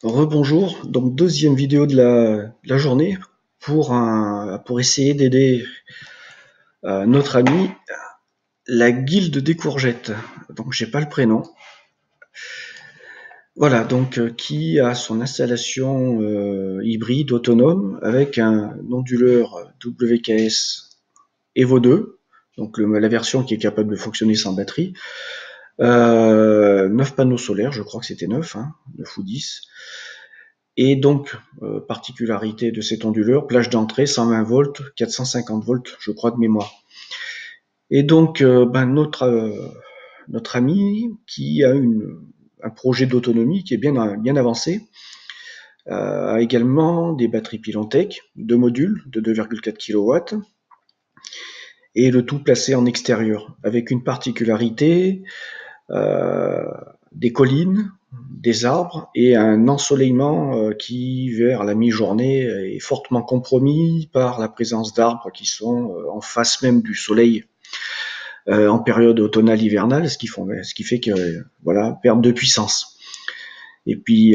Rebonjour, donc deuxième vidéo de la journée pour essayer d'aider notre ami, la Guilde des Courgettes. Donc j'ai pas le prénom. Voilà, donc qui a son installation hybride autonome avec un onduleur WKS Evo 2, donc la version qui est capable de fonctionner sans batterie. 9 panneaux solaires, je crois que c'était 9, 9 ou 10. Et donc, particularité de cet onduleur, plage d'entrée 120 volts, 450 volts, je crois de mémoire. Et donc, notre ami qui a un projet d'autonomie qui est bien avancé, a également des batteries Pilontech, deux modules de 2,4 kW, et le tout placé en extérieur, avec une particularité, euh, des collines, des arbres et un ensoleillement qui, vers la mi-journée, est fortement compromis par la présence d'arbres qui sont en face même du soleil en période automnale-hivernale, ce qui fait que voilà, perte de puissance. Et puis,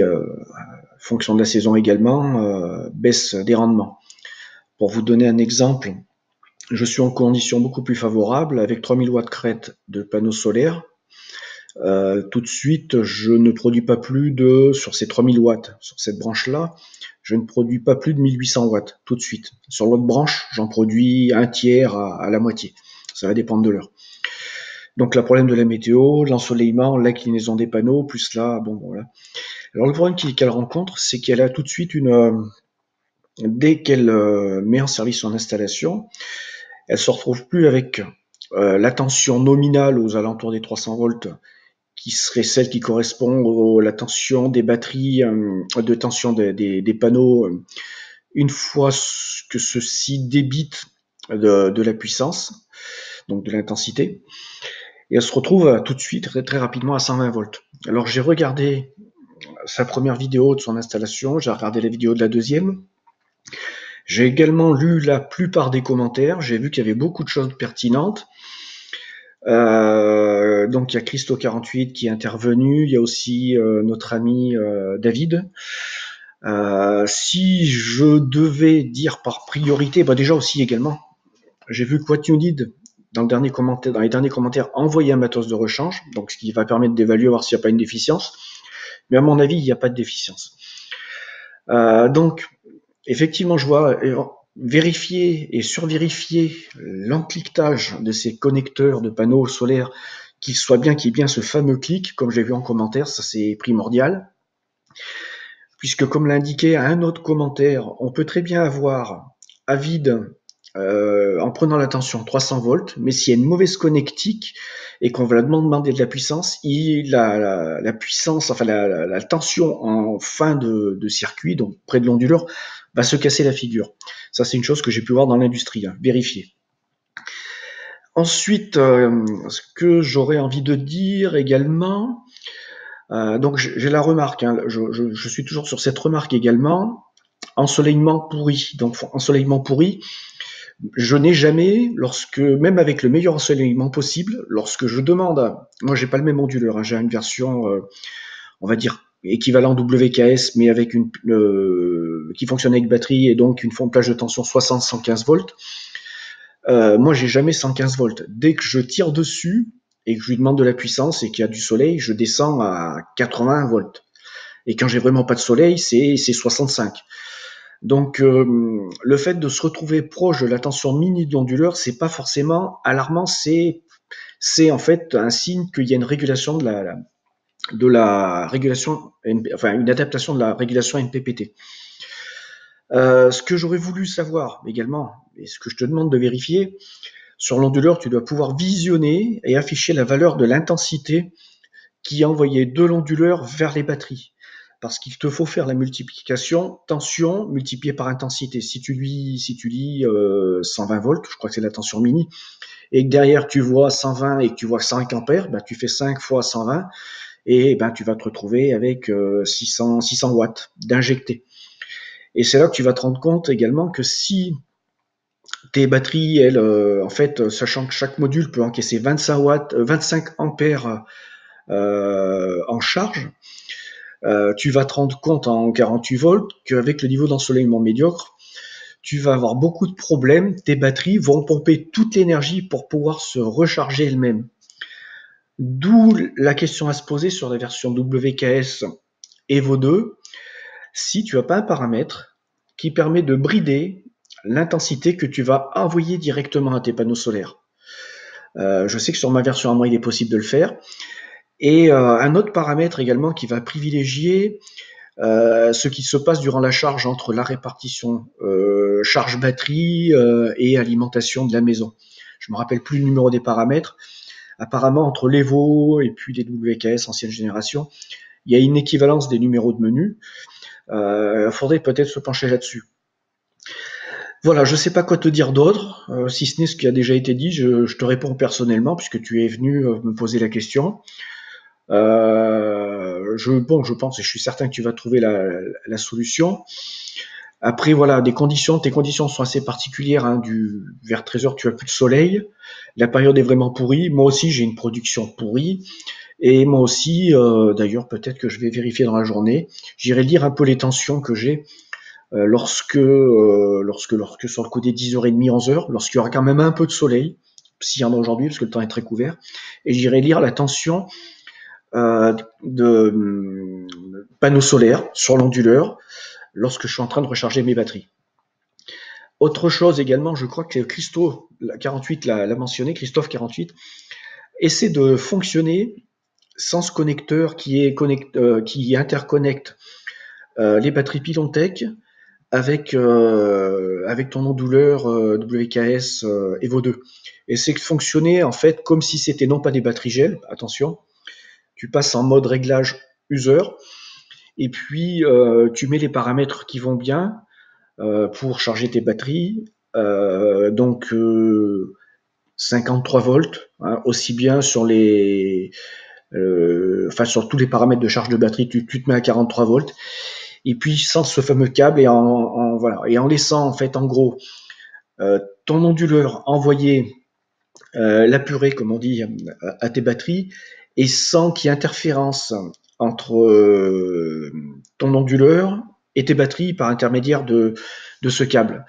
fonction de la saison également, baisse des rendements. Pour vous donner un exemple, je suis en condition beaucoup plus favorable avec 3000 watts crête de panneaux solaires. Tout de suite, je ne produis pas plus de, sur ces 3000 watts, sur cette branche-là, je ne produis pas plus de 1800 watts tout de suite. Sur l'autre branche, j'en produis un tiers à la moitié. Ça va dépendre de l'heure. Donc, le problème de la météo, l'ensoleillement, l'inclinaison des panneaux, plus là, bon, voilà. Alors, le problème qu'elle rencontre, c'est qu'elle a tout de suite dès qu'elle met en service son installation, elle se retrouve plus avec la tension nominale aux alentours des 300 volts qui serait celle qui correspond à la tension des batteries, de tension des panneaux, une fois que ceux-ci débitent de la puissance, donc de l'intensité, et elle se retrouve tout de suite, très rapidement, à 120 volts. Alors j'ai regardé sa première vidéo de son installation, j'ai regardé la vidéo de la deuxième, j'ai également lu la plupart des commentaires, j'ai vu qu'il y avait beaucoup de choses pertinentes. Donc il y a Christo48 qui est intervenu, il y a aussi notre ami David. Si je devais dire par priorité, bah déjà aussi également, j'ai vu que What You Need dans les derniers commentaires envoyer un matos de rechange, donc ce qui va permettre d'évaluer voir s'il n'y a pas une déficience. Mais à mon avis, il n'y a pas de déficience. Donc effectivement, je vois vérifier et survérifier l'encliquetage de ces connecteurs de panneaux solaires, qu'il y ait bien ce fameux clic, comme j'ai vu en commentaire, ça c'est primordial, puisque comme l'indiquait un autre commentaire, on peut très bien avoir à vide, en prenant la tension 300 volts, mais s'il y a une mauvaise connectique et qu'on va demander de la puissance, la puissance, enfin la tension en fin de circuit, donc près de l'onduleur, va se casser la figure. Ça, c'est une chose que j'ai pu voir dans l'industrie, vérifier. Ensuite, ce que j'aurais envie de dire également, donc j'ai la remarque, je suis toujours sur cette remarque également, ensoleillement pourri. Donc ensoleillement pourri, je n'ai jamais, même avec le meilleur ensoleillement possible, lorsque je demande, moi j'ai pas le même onduleur, j'ai une version, on va dire équivalent WKS, mais avec qui fonctionne avec batterie et donc une plage de tension 60-115 volts. Moi j'ai jamais 115 volts. Dès que je tire dessus et que je lui demande de la puissance et qu'il y a du soleil, je descends à 80 volts. Et quand j'ai vraiment pas de soleil, c'est 65. Donc le fait de se retrouver proche de la tension mini de l'onduleur, c'est pas forcément alarmant, c'est en fait un signe qu'il y a une régulation de la régulation, enfin une adaptation de la régulation MPPT. Ce que j'aurais voulu savoir également, et ce que je te demande de vérifier, sur l'onduleur, tu dois pouvoir visionner et afficher la valeur de l'intensité qui est envoyée de l'onduleur vers les batteries. Parce qu'il te faut faire la multiplication tension multipliée par intensité. Si tu lis 120 volts, je crois que c'est la tension mini, et que derrière tu vois 120 et que tu vois 5 ampères, ben, tu fais 5 fois 120 et ben, tu vas te retrouver avec 600 watts d'injecté. Et c'est là que tu vas te rendre compte également que si tes batteries, elles, en fait, sachant que chaque module peut encaisser 25 watts, 25 ampères en charge, Tu vas te rendre compte en 48 volts qu'avec le niveau d'ensoleillement médiocre, tu vas avoir beaucoup de problèmes. Tes batteries vont pomper toute l'énergie pour pouvoir se recharger elles-mêmes. D'où la question à se poser sur la version WKS Evo 2, si tu n'as pas un paramètre qui permet de brider l'intensité que tu vas envoyer directement à tes panneaux solaires. Je sais que sur ma version à moi, il est possible de le faire. Et un autre paramètre également qui va privilégier ce qui se passe durant la charge entre la répartition charge batterie et alimentation de la maison. Je me rappelle plus le numéro des paramètres. Apparemment, entre l'Evo et puis les WKS ancienne génération, il y a une équivalence des numéros de menu. Faudrait peut-être se pencher là-dessus. Voilà, je sais pas quoi te dire d'autre, si ce n'est ce qui a déjà été dit. Je te réponds personnellement puisque tu es venu me poser la question. Je pense et je suis certain que tu vas trouver la solution. Après, voilà, tes conditions sont assez particulières. Hein, vers 13h, tu as plus de soleil. La période est vraiment pourrie. Moi aussi, j'ai une production pourrie. Et moi aussi, d'ailleurs, peut-être que je vais vérifier dans la journée. J'irai lire un peu les tensions que j'ai lorsque sur le coup des 10h30, 11h, lorsqu'il y aura quand même un peu de soleil, s'il y en a aujourd'hui, parce que le temps est très couvert. Et j'irai lire la tension de panneaux solaires sur l'onduleur lorsque je suis en train de recharger mes batteries. Autre chose également, je crois que Christophe 48 l'a mentionné, Christophe 48, essaie de fonctionner sans ce connecteur qui interconnecte les batteries Pilontech avec ton onduleur WKS Evo 2. Et c'est fonctionner en fait comme si c'était non pas des batteries gel, attention, tu passes en mode réglage user, et puis tu mets les paramètres qui vont bien pour charger tes batteries. Donc 53 volts, hein, aussi bien sur sur tous les paramètres de charge de batterie, tu te mets à 43 volts. Et puis sans ce fameux câble et en laissant en fait en gros ton onduleur envoyer la purée, comme on dit, à tes batteries, et sans qu'il y ait interférence entre ton onduleur et tes batteries par intermédiaire de ce câble.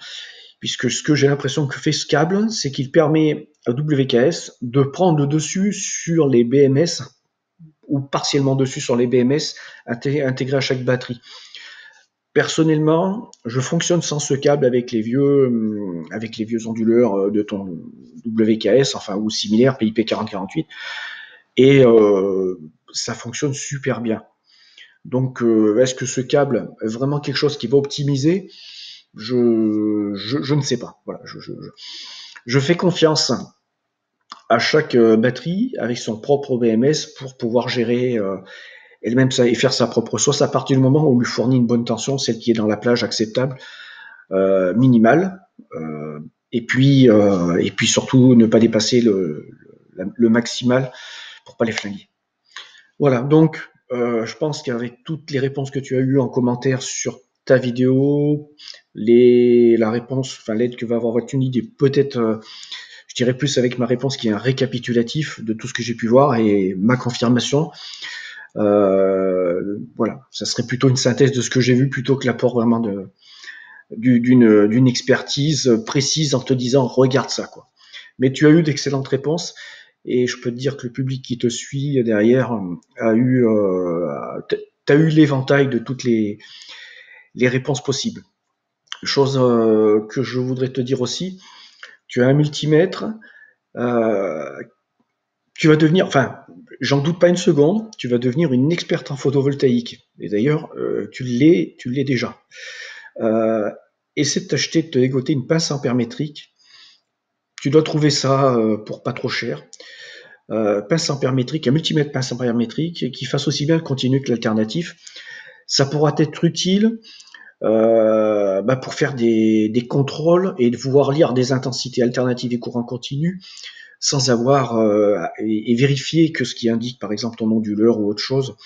Puisque ce que j'ai l'impression que fait ce câble, c'est qu'il permet à WKS de prendre le dessus sur les BMS, ou partiellement dessus sur les BMS intégrés à chaque batterie. Personnellement, je fonctionne sans ce câble avec les vieux onduleurs de ton WKS, enfin ou similaire, PIP 4048, et ça fonctionne super bien. Donc, est-ce que ce câble est vraiment quelque chose qui va optimiser ? Je ne sais pas. Voilà, je fais confiance à chaque batterie avec son propre BMS pour pouvoir gérer elle-même ça et faire sa propre sauce à partir du moment où on lui fournit une bonne tension, celle qui est dans la plage acceptable, minimale, et puis surtout ne pas dépasser le maximal pour pas les flinguer. Voilà, donc je pense qu'avec toutes les réponses que tu as eues en commentaire sur ta vidéo, la réponse, enfin l'aide que va avoir votre unité, peut-être je dirais plus avec ma réponse qui est un récapitulatif de tout ce que j'ai pu voir et ma confirmation. Voilà, ça serait plutôt une synthèse de ce que j'ai vu plutôt que l'apport vraiment d'une expertise précise en te disant regarde ça quoi. Mais tu as eu d'excellentes réponses et je peux te dire que le public qui te suit derrière t'as eu l'éventail de toutes les réponses possibles. Chose que je voudrais te dire aussi, tu as un multimètre, tu vas devenir, enfin, j'en doute pas une seconde, tu vas devenir une experte en photovoltaïque. Et d'ailleurs, tu l'es déjà. Essaie de t'acheter, de te dégoter une pince ampère-métrique. Tu dois trouver ça pour pas trop cher. Pince ampère-métrique, un multimètre pince ampère-métrique qui fasse aussi bien le continu que l'alternatif. Ça pourra être utile pour faire des contrôles et de pouvoir lire des intensités alternatives et courants continus sans avoir et vérifier que ce qui indique par exemple ton onduleur ou autre chose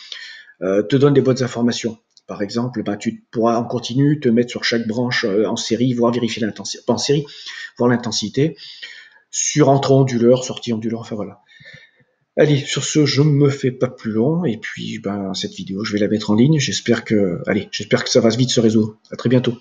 te donne des bonnes informations. Par exemple, tu pourras en continu te mettre sur chaque branche en série, voir vérifier l'intensité, pas en série, voir l'intensité sur entrée onduleur, sortie onduleur, enfin voilà. Allez, sur ce, je me fais pas plus long, et puis ben, cette vidéo, je vais la mettre en ligne. J'espère que ça va vite se résoudre. À très bientôt.